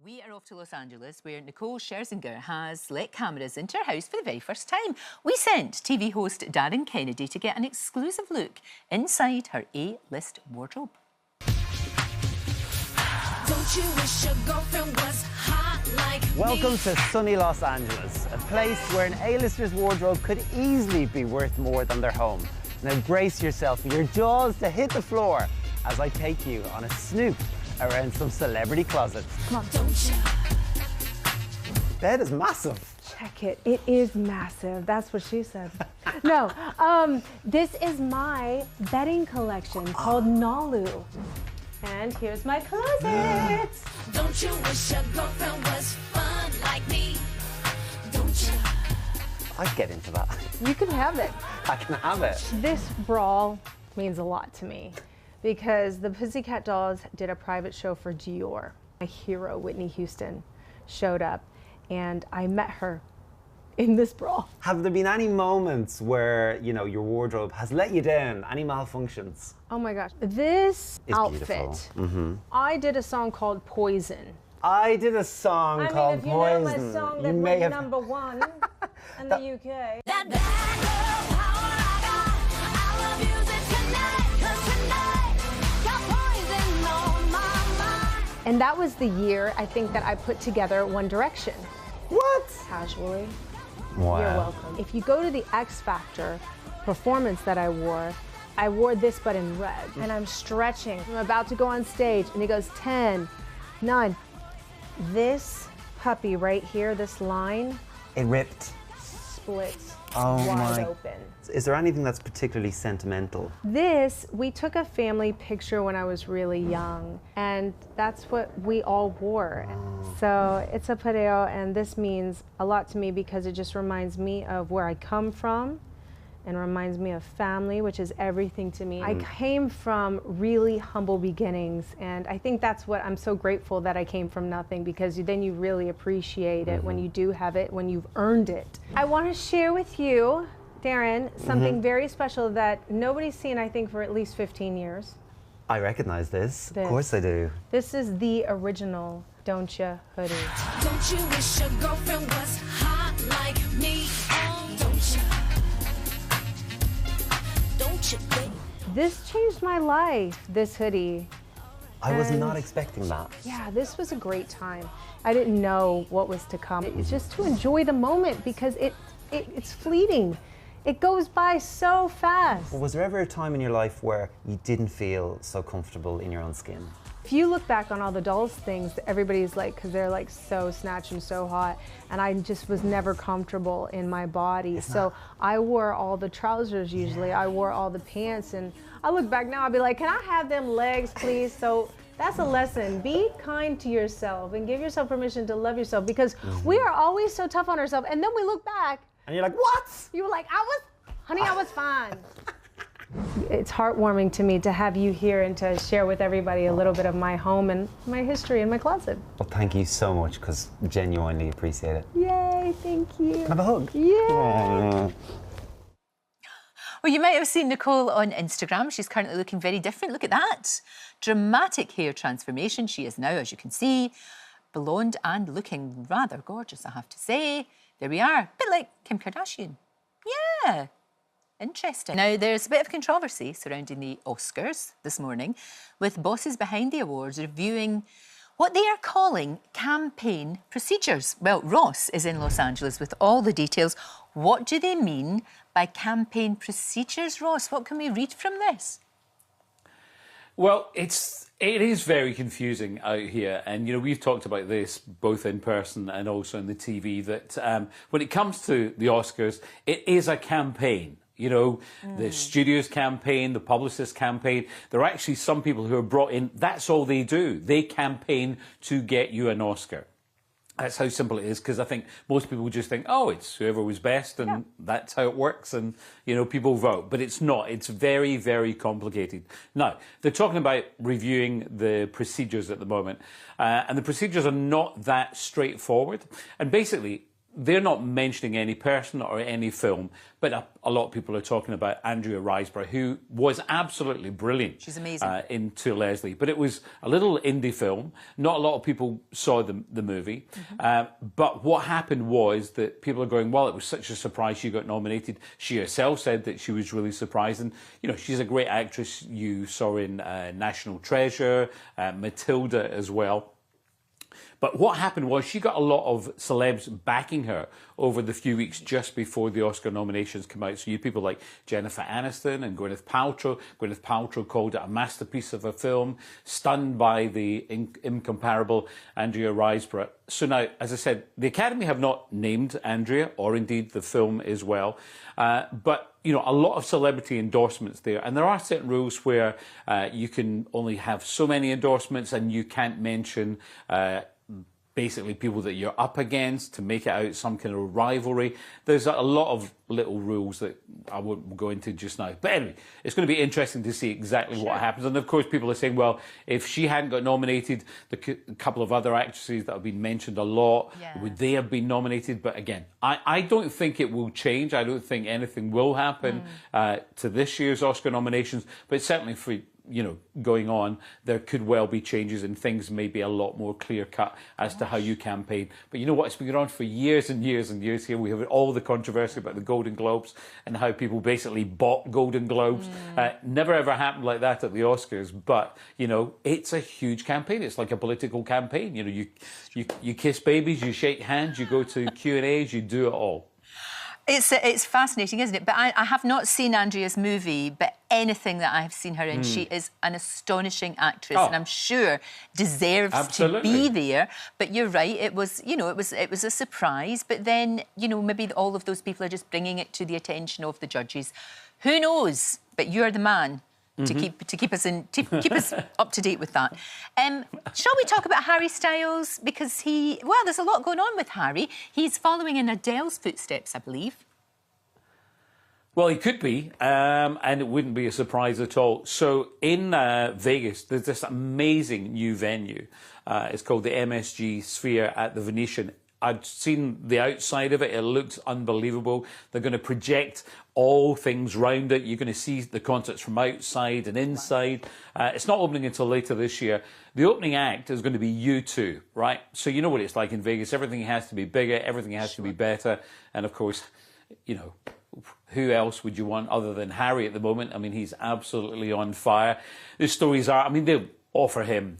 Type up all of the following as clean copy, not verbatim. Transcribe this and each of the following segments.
We are off to Los Angeles, where Nicole Scherzinger has let cameras into her house for the very first time. We sent TV host Darren Kennedy to get an exclusive look inside her A-list wardrobe. Don't you wish your girlfriend was hot like Welcome me? to sunny Los Angeles, a place where an A-lister's wardrobe could easily be worth more than their home. Now brace yourself for your jaws to hit the floor as I take you on a snoop around some celebrity closets. Come on, don't you? Bed is massive. Check it. It is massive. That's what she said. No, this is my bedding collection called Nalu. And here's my closet. Don't you wish your girlfriend was fun like me? Don't you? I'd get into that. You can have it. I can have it. This bra means a lot to me because the Pussycat Dolls did a private show for Dior. My hero, Whitney Houston, showed up and I met her in this bra. Have there been any moments where, you know, your wardrobe has let you down? Any malfunctions? Oh my gosh. This It's outfit, beautiful. I did a song called Poison. I did a song called if you Poison. know my song that You went may have... #1 in the UK. That bad girl power I got, I'll abuse it tonight, 'cause tonight got poison on my mind. And that was the year, I think, that I put together One Direction. What? Casually. Wow. You're welcome. If you go to the X Factor performance that I wore this but in red. And I'm stretching. I'm about to go on stage and it goes 10, 9. This puppy right here, this line, It ripped. splits Oh wide my. open. Is there anything that's particularly sentimental? This, we took a family picture when I was really young, and that's what we all wore. So it's a pareo, and this means a lot to me because it just reminds me of where I come from and reminds me of family, which is everything to me. I came from really humble beginnings, and I think that's what I'm so grateful that I came from nothing, because then you really appreciate it when you do have it, when you've earned it. I want to share with you, Darren, something very special that nobody's seen, I think, for at least 15 years. I recognize this. This. Of course I do. This is the original Don't Ya hoodie. Don't you wish your girlfriend was hot like me? Don't you? Don't you, baby? This changed my life, this hoodie. I was And- not expecting that. Yeah, this was a great time. I didn't know what was to come. It's just to enjoy the moment because it's fleeting. It goes by so fast. Was there ever a time in your life where you didn't feel so comfortable in your own skin? If you look back on all the dolls things, everybody's like, because they're like so snatched and so hot, and I just was never comfortable in my body. So I wore all the trousers usually. I wore all the pants, and I look back now, I'd be like, can I have them legs, please? So that's a lesson. Be kind to yourself and give yourself permission to love yourself, because we are always so tough on ourselves, and then we look back. And you're like, what? You were like, honey, I was fine. It's heartwarming to me to have you here and to share with everybody a little bit of my home and my history and my closet. Well, thank you so much, because genuinely appreciate it. Yay, thank you. Have a hug. Yeah. Well, you might have seen Nicole on Instagram. She's currently looking very different. Look at that. Dramatic hair transformation. She is now, as you can see, blonde and looking rather gorgeous, I have to say. There we are. A bit like Kim Kardashian. Yeah. Interesting. Now, there's a bit of controversy surrounding the Oscars this morning, with bosses behind the awards reviewing what they are calling campaign procedures. Well, Ross is in Los Angeles with all the details. What do they mean by campaign procedures, Ross? What can we read from this? Well, it is very confusing out here, and you know we've talked about this both in person and also on the TV. That when it comes to the Oscars, it is a campaign. You know, the studios campaign, the publicist campaign. There are actually some people who are brought in. That's all they do. They campaign to get you an Oscar. That's how simple it is, because I think most people just think, oh, it's whoever was best, and that's how it works, and, you know, people vote. But it's not. It's very, very complicated. Now, they're talking about reviewing the procedures at the moment, and the procedures are not that straightforward. And basically, they're not mentioning any person or any film, but a lot of people are talking about Andrea Riseborough, who was absolutely brilliant. She's amazing. In To Leslie. But it was a little indie film. Not a lot of people saw the movie. But what happened was that people are going, well, it was such a surprise she got nominated. She herself said that she was really surprised. And, you know, she's a great actress. You saw her in National Treasure, Matilda as well. But what happened was she got a lot of celebs backing her over the few weeks just before the Oscar nominations came out. So you had people like Jennifer Aniston and Gwyneth Paltrow. Gwyneth Paltrow called it a masterpiece of a film, stunned by the incomparable Andrea Riseborough. So now, as I said, the Academy have not named Andrea, or indeed the film as well. But, you know, a lot of celebrity endorsements there. And there are certain rules where you can only have so many endorsements and you can't mention basically people that you're up against to make it out some kind of rivalry. There's a lot of little rules that I won't go into just now. But anyway, it's going to be interesting to see exactly what happens. And of course, people are saying, well, if she hadn't got nominated, a couple of other actresses that have been mentioned a lot, would they have been nominated? But again, I don't think it will change. I don't think anything will happen to this year's Oscar nominations. But certainly for, you know, going on, there could well be changes and things may be a lot more clear-cut as to how you campaign. But you know what? It's been going on for years and years and years here. We have all the controversy about the Golden Globes and how people basically bought Golden Globes. Never ever happened like that at the Oscars. But, you know, it's a huge campaign. It's like a political campaign. You know, you kiss babies, you shake hands, you go to Q&As, you do it all. It's fascinating, isn't it? But I have not seen Andrea's movie, but anything that I have seen her in, she is an astonishing actress, and I'm sure deserves to be there. But you're right; it was, you know, it was a surprise. But then, you know, maybe all of those people are just bringing it to the attention of the judges. Who knows? But you're the man to keep us up to date with that. Shall we talk about Harry Styles? Because there's a lot going on with Harry. He's following in Adele's footsteps, I believe. Well, he could be, and it wouldn't be a surprise at all. So in Vegas, there's this amazing new venue. It's called the MSG Sphere at the Venetian. I'd seen the outside of it. It looks unbelievable. They're going to project all things round it. You're going to see the concerts from outside and inside. It's not opening until later this year. The opening act is going to be U2, right? So you know what it's like in Vegas. Everything has to be bigger. Everything has to be better. And, of course, you know, who else would you want other than Harry at the moment? I mean, he's absolutely on fire. The stories are, I mean, they'll offer him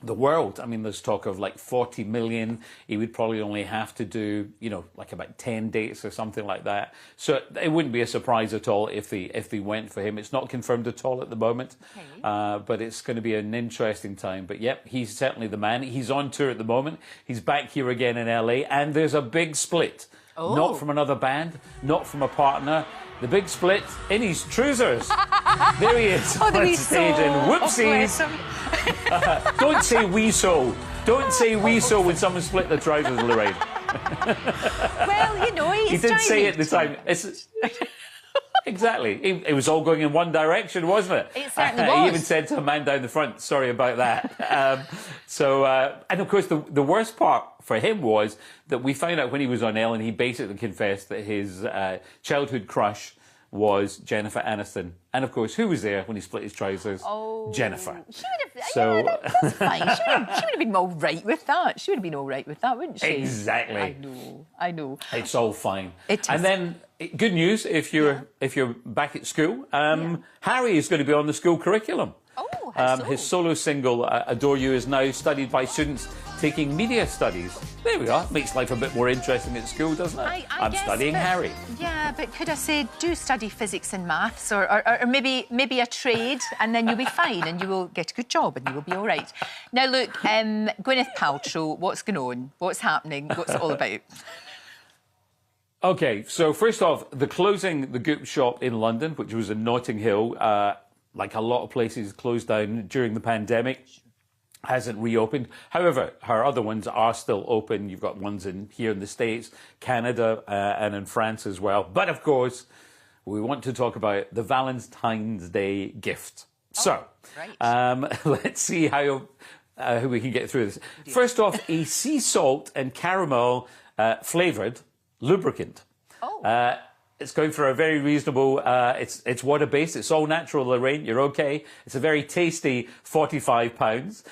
the world. I mean, there's talk of like 40 million. He would probably only have to do, you know, like about 10 dates or something like that. So it wouldn't be a surprise at all if they went for him. It's not confirmed at all at the moment, but it's going to be an interesting time. But yep, he's certainly the man. He's on tour at the moment. He's back here again in LA, and there's a big split. Not from another band, not from a partner. The big split in his trousers. There he is on stage, and whoopsies. Don't say we so. Don't say we so when someone split the trousers, Lorraine. Well, you know, he did say it at the time. Exactly. It was all going in one direction, wasn't it? It certainly was. He even said to a man down the front, sorry about that. And of course, the worst part for him was that we found out when he was on Ellen, he basically confessed that his childhood crush was Jennifer Aniston. And of course, who was there when he split his trousers? Jennifer. She would have, that's fine. She would have been all right with that. She would have been all right with that, wouldn't she? Exactly. I know. It's all fine. It is. And then, good news, if you're back at school, Harry is going to be on the school curriculum. Oh, how so? His solo single, Adore You, is now studied by students taking media studies. There we are. Makes life a bit more interesting at school, doesn't it? I'm studying Harry. Yeah, but could I say, do study physics and maths, or maybe a trade, and then you'll be fine, and you will get a good job, and you will be all right. Now, look, Gwyneth Paltrow, what's going on? What's happening? What's it all about? OK, so first off, the closing the Goop shop in London, which was in Notting Hill, like a lot of places closed down during the pandemic, hasn't reopened. However, her other ones are still open. You've got ones here in the States, Canada, and in France as well. But of course, we want to talk about the Valentine's Day gift. Let's see how we can get through this. First off, a sea salt and caramel flavoured lubricant. Oh. It's going for a very reasonable, it's water-based, it's all natural, Lorraine, you're okay. It's a very tasty £45.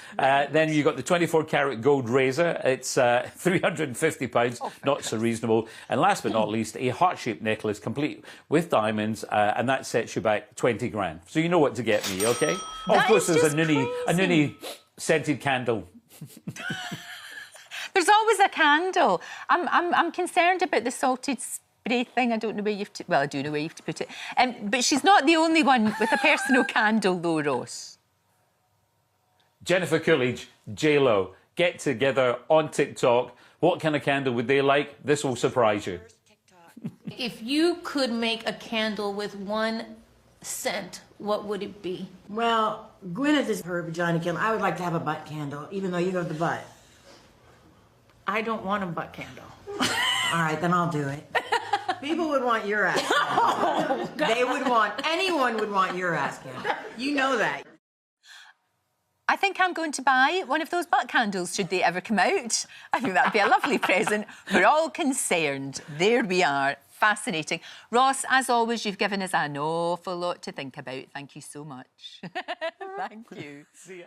Then you've got the 24-carat gold razor, it's £350, not so reasonable. And last but not least, a heart-shaped necklace, complete with diamonds, and that sets you back 20 grand. So you know what to get me, okay? Oh, of course, there's a Noonie scented candle. There's always a candle. I'm concerned about the salted spray thing. I don't know where you've to... Well, I do know where you've to put it. But she's not the only one with a personal candle, though, Ross. Jennifer Coolidge, J-Lo, get together on TikTok. What kind of candle would they like? This will surprise you. If you could make a candle with one scent, what would it be? Well, Gwyneth is her vagina candle. I would like to have a butt candle, even though you have the butt. I don't want a butt candle. All right, then I'll do it. People would want your ass candle. They would want, anyone would want your ass candle. You know that. I think I'm going to buy one of those butt candles should they ever come out. I think that'd be a lovely present for all concerned. There we are. Fascinating. Ross, as always, you've given us an awful lot to think about. Thank you so much. Thank you. See ya.